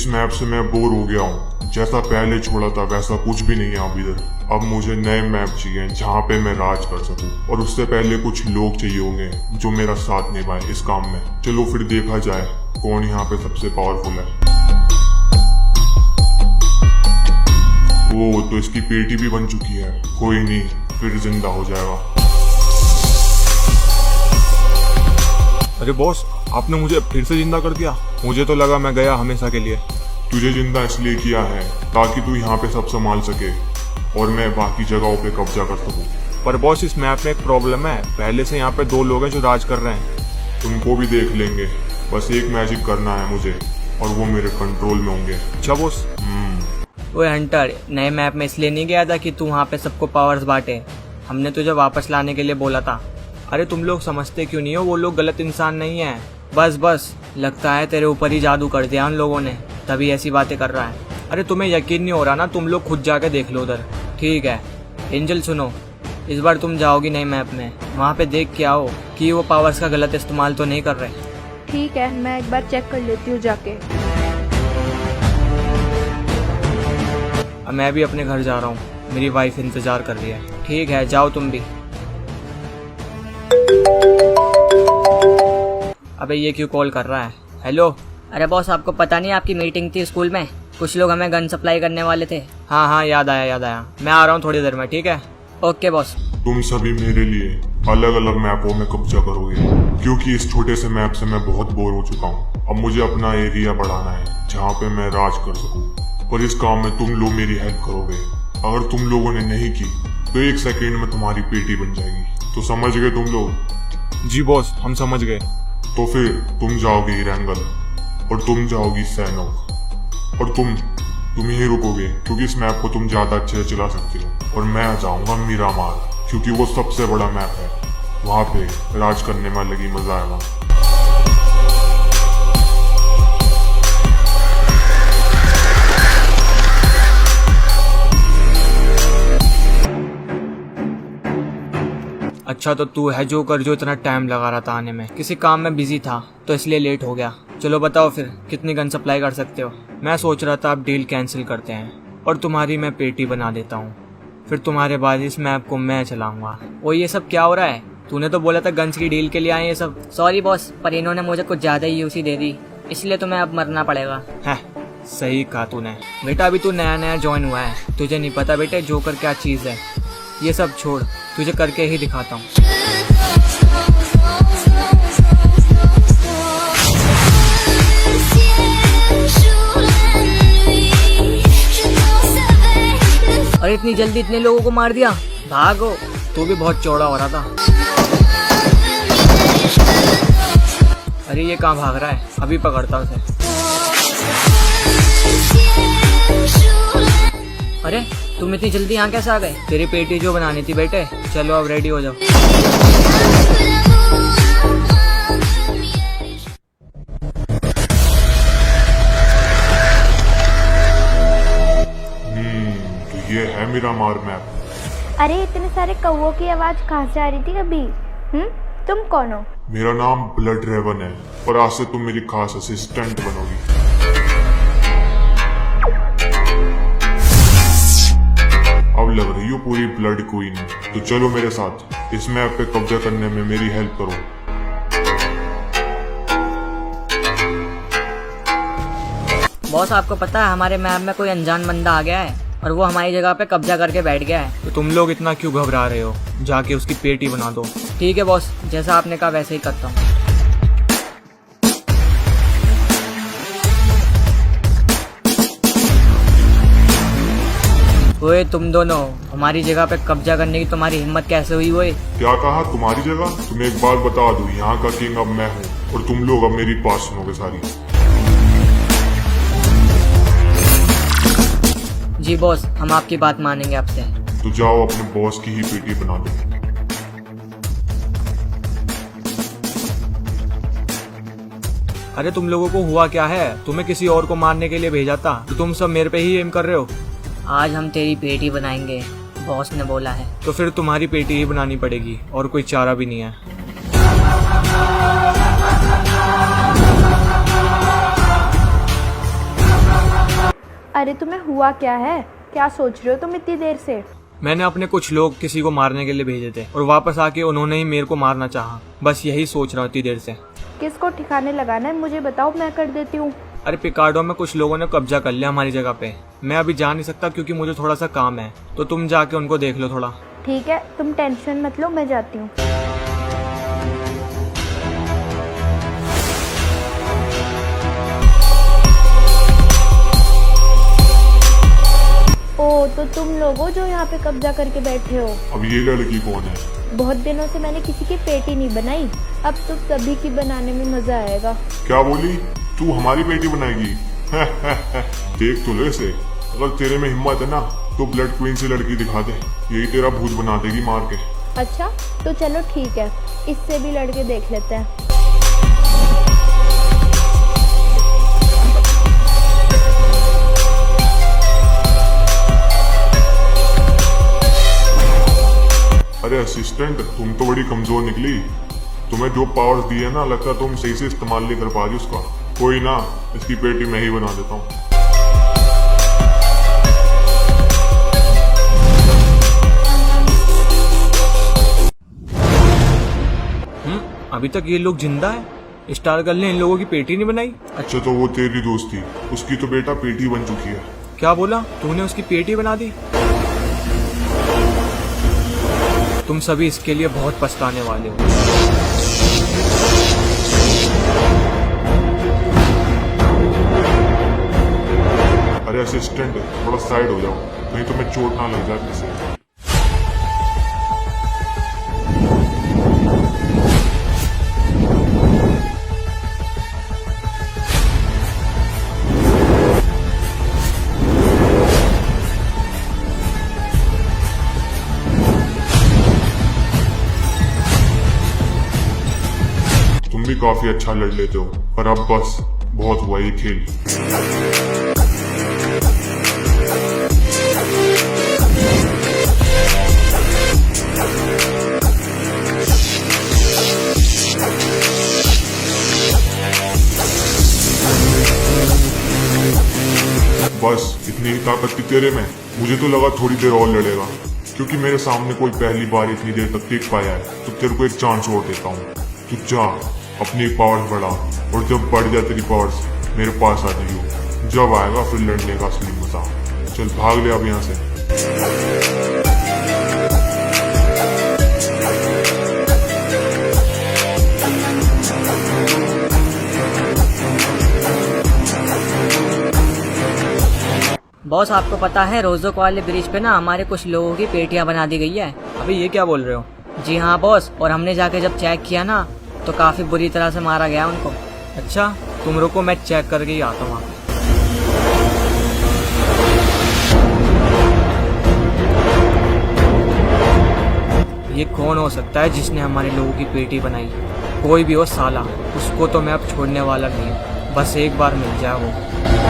इस मैप से मैं बोर हो गया हूँ। जैसा पहले छोड़ा था वैसा कुछ भी नहीं है अब इधर। अब मुझे नए मैप चाहिए जहाँ पे मैं राज कर सकूँ, और उससे पहले कुछ लोग चाहिए होंगे जो मेरा साथ निभाए इस काम में। चलो फिर देखा जाए कौन यहाँ पे सबसे पावरफुल है। वो तो इसकी पेटी भी बन चुकी है, कोई नहीं, फिर जिंदा हो जाएगा। अरे बॉस, आपने मुझे फिर से जिंदा कर दिया। मुझे तो लगा मैं गया हमेशा के लिए। तुझे जिंदा इसलिए किया है ताकि तू यहाँ पे सब संभाल सके और मैं बाकी जगहों पे कब्जा कर सकूँ। पर बॉस, इस मैप में एक प्रॉब्लम है। पहले से यहाँ पे 2 लोग हैं जो राज कर रहे हैं। तुमको भी देख लेंगे, बस एक मैजिक करना है मुझे और वो मेरे कंट्रोल में होंगे। अच्छा बॉस। ओए हंटर, नए मैप में इसलिए नहीं गया था कि तू वहाँ पे सबको पावर्स बांटे। हमने तुझे वापस लाने के लिए बोला था। अरे तुम लोग समझते क्यों नहीं हो, वो लोग गलत इंसान नहीं है। बस लगता है तेरे ऊपर ही जादू कर दिया उन लोगों ने, तभी ऐसी बातें कर रहा है। अरे तुम्हें यकीन नहीं हो रहा ना, तुम लोग खुद जाके देख लो उधर। ठीक है एंजल, सुनो, इस बार तुम जाओगी नए मैप में, वहाँ पे देख के आओ कि वो पावर्स का गलत इस्तेमाल तो नहीं कर रहे। ठीक है, मैं एक बार चेक कर लेती हूँ जाके। अब मैं भी अपने घर जा रहा हूँ, मेरी वाइफ इंतजार कर रही है। ठीक है, जाओ तुम भी। अबे ये क्यों कॉल कर रहा है? हेलो। अरे बॉस, आपको पता नहीं आपकी मीटिंग थी स्कूल में, कुछ लोग हमें गन सप्लाई करने वाले थे। हाँ, याद आया। मैं आ रहा हूँ थोड़ी देर में, ठीक है? Okay boss. तुम सभी मेरे लिए अलग अलग मैपों में कब्जा करोगे, क्योंकि इस छोटे से मैप से मैं बहुत बोर हो चुका हूँ। अब मुझे अपना एरिया बढ़ाना है जहाँ पे मैं राज कर सकूँ, और इस काम में तुम लोग मेरी हेल्प करोगे। अगर तुम लोगों ने नहीं की तो 1 सेकेंड में तुम्हारी पेटी बन जाएगी। तो समझ गए तुम लोग? जी बॉस, हम समझ गए। तो फिर तुम जाओगी रैंगल और तुम जाओगी सैनोक, और तुम ही रुकोगे क्योंकि इस मैप को तुम ज्यादा अच्छे से चला सकते हो। और मैं आ जाऊंगा मीरामार, क्योंकि वो सबसे बड़ा मैप है, वहां पे राज करने में अलग ही मजा आएगा। अच्छा, तो तू है जोकर जो इतना टाइम लगा रहा था आने में। किसी काम में बिजी था तो इसलिए लेट हो गया। चलो बताओ फिर, कितनी गन सप्लाई कर सकते हो? मैं सोच रहा था अब डील कैंसिल करते हैं और तुम्हारी मैं पेटी बना देता हूँ, फिर तुम्हारे बाद इस मैप को मैं चलाऊंगा। वो ये सब क्या हो रहा है? तूने तो बोला था गन्स की डील के लिए आए ये सब। सॉरी बॉस, पर इन्होंने मुझे कुछ ज्यादा ही यूसी दे दी, इसलिए तुम्हें अब मरना पड़ेगा। है, सही कहा तूने। बेटा अभी तू नया ज्वाइन हुआ है, तुझे नहीं पता बेटे जोकर क्या चीज है। ये सब छोड़, तुझे करके ही दिखाता हूँ। और इतनी जल्दी इतने लोगों को मार दिया, भागो। तू भी बहुत चौड़ा हो रहा था। अरे ये कहाँ भाग रहा है? अभी पकड़ता हूँ उसे। अरे तुम इतनी जल्दी यहाँ कैसे आ गए? तेरी पेटी जो बनानी थी बेटे, चलो अब रेडी हो जाओ। तो ये है मीरामार मैप। अरे इतने सारे कौवों की आवाज कहाँ से आ रही थी अभी? तुम कौन हो? मेरा नाम ब्लड रेवन है, और आज से तुम मेरी खास असिस्टेंट बनोगी। अब लग रही हो पूरी ब्लड क्वीन, तो चलो मेरे साथ, इस मैप पे कब्जा करने में मेरी हेल्प करो। बॉस, आपको पता है हमारे मैप में कोई अनजान बंदा आ गया है और वो हमारी जगह पे कब्जा करके बैठ गया है। तो तुम लोग इतना क्यों घबरा रहे हो? जाके उसकी पेटी बना दो। ठीक है बॉस, जैसा आपने कहा वैसे ही करता हूँ। ओए तुम दोनों, हमारी जगह पे कब्जा करने की तुम्हारी हिम्मत कैसे हुई? ओए क्या कहा तुम्हारी जगह? तुम्हें एक बात बता दूं, यहाँ का किंग अब मैं हूँ, और तुम लोग अब मेरी बात सुनोगे सारी। जी बॉस, हम आपकी बात मानेंगे आपसे। तो जाओ अपने बॉस की ही पेटी बना दो। अरे तुम लोगों को हुआ क्या है? तुम्हें किसी और को मारने के लिए भेजा था, तो तुम सब मेरे पे ही एम कर रहे हो। आज हम तेरी पेटी बनाएंगे, बॉस ने बोला है। तो फिर तुम्हारी पेटी ही बनानी पड़ेगी, और कोई चारा भी नहीं है। अरे तुम्हें हुआ क्या है? क्या सोच रहे हो तुम इतनी देर से? मैंने अपने कुछ लोग किसी को मारने के लिए भेजे थे और वापस आके उन्होंने ही मेरे को मारना चाहा। बस यही सोच रहा हूँ इतनी देर से। किसको ठिकाने लगाना है मुझे बताओ, मैं कर देती हूँ। अरे पिकाडो में कुछ लोगों ने कब्जा कर लिया हमारी जगह पे। मैं अभी जा नहीं सकता क्योंकि मुझे थोड़ा सा काम है, तो तुम जाके उनको देख लो थोड़ा। ठीक है, तुम टेंशन मत लो, मैं जाती हूँ। ओ, तो तुम लोग हो जो यहाँ पे कब्जा करके बैठे हो। अब ये लड़की कौन है? बहुत दिनों से मैंने किसी की पेटी नहीं बनाई, अब तो सभी की बनाने में मजा आएगा। क्या बोली? तू हमारी बेटी बनाएगी? देख तो लो इसे। अगर तेरे में हिम्मत है ना तो ब्लड क्वीन से लड़की दिखा दे, यही तेरा भूत बना देगी मार के। अच्छा तो चलो ठीक है, इससे भी लड़के देख लेते हैं। अरे असिस्टेंट, तुम तो बड़ी कमजोर निकली। तुम्हें जो पावर्स दिए ना, लगता है तुम सही से इस्तेमाल नहीं कर पा रही उसका। कोई ना, इसकी पेटी मैं ही बना देता हूँ। अभी तक ये लोग जिंदा है। स्टार गर्ल ने इन लोगों की पेटी नहीं बनाई। अच्छा तो वो तेरी दोस्त थी, उसकी तो बेटा पेटी बन चुकी है। क्या बोला तूने? उसकी पेटी बना दी? तुम सभी इसके लिए बहुत पछताने वाले हो। अरे असिस्टेंट, थोड़ा साइड हो जाओ, नहीं तो मैं चोट ना लग जाए किसी। तुम भी काफी अच्छा लड़ लेते हो, पर अब बस बहुत हुआ ये खेल। बस इतनी ही ताकत थी तेरे में? मुझे तो लगा थोड़ी देर और लड़ेगा, क्योंकि मेरे सामने कोई पहली बार इतनी देर तक टिक पाया है। तो तेरे को एक चांस और देता हूँ, तू जा अपनी पावर्स बढ़ा, और जब बढ़ जाए तेरी पावर्स मेरे पास आ जाइयो। जब आएगा फिर लड़ने का असली मजा। चल भाग ले अब यहाँ से। बॉस आपको पता है रोजोक वाले ब्रिज पे ना हमारे कुछ लोगों की पेटियां बना दी गई है। अभी ये क्या बोल रहे हो? जी हाँ बॉस, और हमने जाके जब चेक किया ना तो काफी बुरी तरह से मारा गया उनको। अच्छा तुम रुको, मैं चेक करके ही आता हूँ। ये कौन हो सकता है जिसने हमारे लोगों की पेटी बनाई? कोई भी हो साला, उसको तो मैं अब छोड़ने वाला नहीं हूँ। बस एक बार मिल जाए वो।